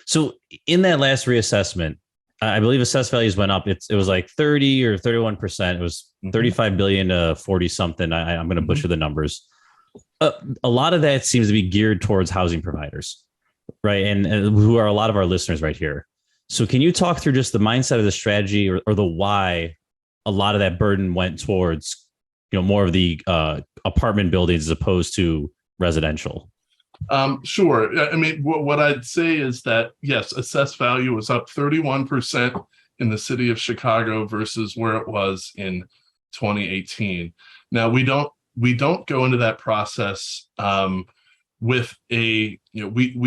So in that last reassessment, I believe assessed values went up. It was like 30 or 31%. It was 35 billion to 40 something. I'm going to butcher the numbers. A lot of that seems to be geared towards housing providers, right? And who are a lot of our listeners right here. So can you talk through just the mindset of the strategy or the why a lot of that burden went towards, more of the apartment buildings as opposed to residential? Sure. I mean, what I'd say is that, yes, assessed value was up 31% in the city of Chicago versus where it was in 2018. Now, we don't go into that process with we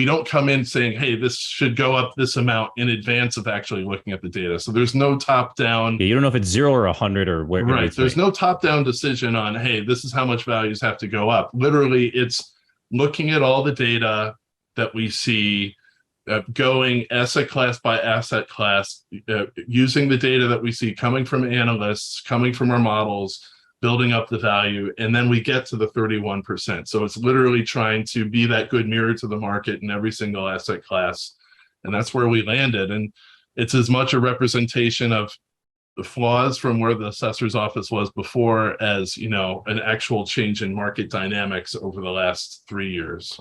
don't come in saying, hey, this should go up this amount in advance of actually looking at the data. So there's no top down. Yeah, you don't know if it's 0 or 100 or where. Right. There's no top down decision on, hey, this is how much values have to go up. Literally, it's looking at all the data that we see, going asset class by asset class, using the data that we see coming from analysts, coming from our models, building up the value, and then we get to the 31%. So it's literally trying to be that good mirror to the market in every single asset class. And that's where we landed. And it's as much a representation of the flaws from where the assessor's office was before as, an actual change in market dynamics over the last 3 years.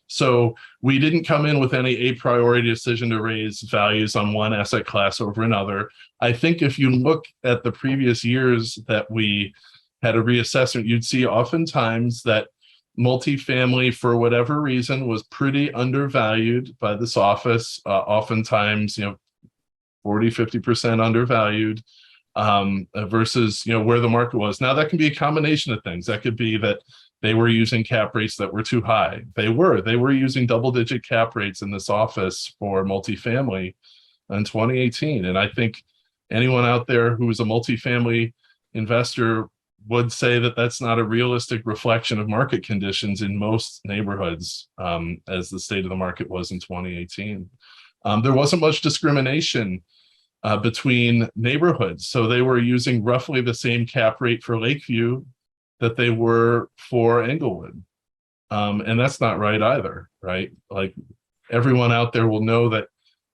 So we didn't come in with any a priori decision to raise values on one asset class over another. I think if you look at the previous years that we had a reassessment, you'd see oftentimes that multifamily, for whatever reason, was pretty undervalued by this office, oftentimes, 40, 50% undervalued versus, where the market was. Now, that can be a combination of things. That could be that they were using cap rates that were too high. They were using double-digit cap rates in this office for multifamily in 2018. And I think anyone out there who is a multifamily investor would say that that's not a realistic reflection of market conditions in most neighborhoods, as the state of the market was in 2018. There wasn't much discrimination between neighborhoods. So they were using roughly the same cap rate for Lakeview that they were for Englewood. And that's not right either, right? Like, everyone out there will know that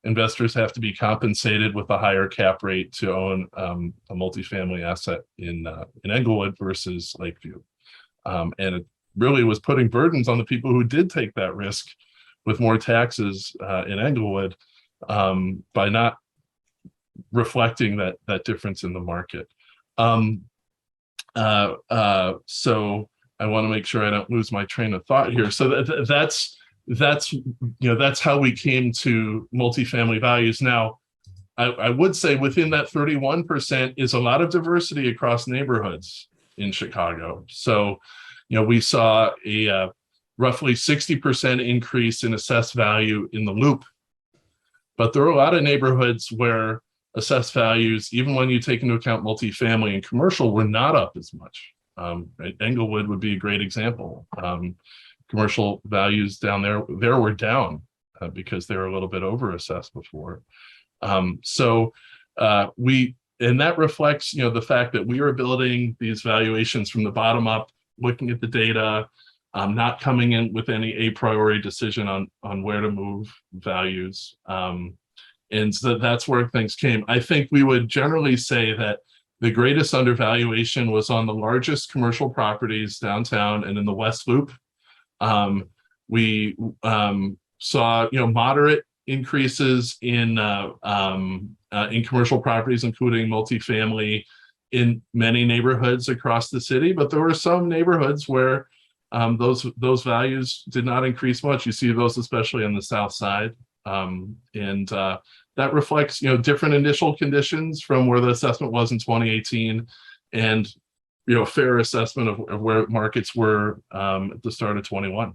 investors have to be compensated with a higher cap rate to own a multifamily asset in Englewood versus Lakeview. And it really was putting burdens on the people who did take that risk with more taxes in Englewood by not reflecting that difference in the market. So I want to make sure I don't lose my train of thought here. So that's how we came to multifamily values. Now, I would say within that 31% is a lot of diversity across neighborhoods in Chicago. So, we saw a roughly 60% increase in assessed value in the Loop, but there are a lot of neighborhoods where assessed values, even when you take into account multifamily and commercial, were not up as much. Englewood would be a great example. Commercial values down there were down because they were a little bit overassessed before. And that reflects, the fact that we are building these valuations from the bottom up, looking at the data, not coming in with any a priori decision on where to move values. And so that's where things came. I think we would generally say that the greatest undervaluation was on the largest commercial properties downtown and in the West Loop. We saw, moderate increases in commercial properties, including multifamily, in many neighborhoods across the city. But there were some neighborhoods where those values did not increase much. You see those especially on the South Side. That reflects, different initial conditions from where the assessment was in 2018 and, fair assessment of where markets were at the start of 21.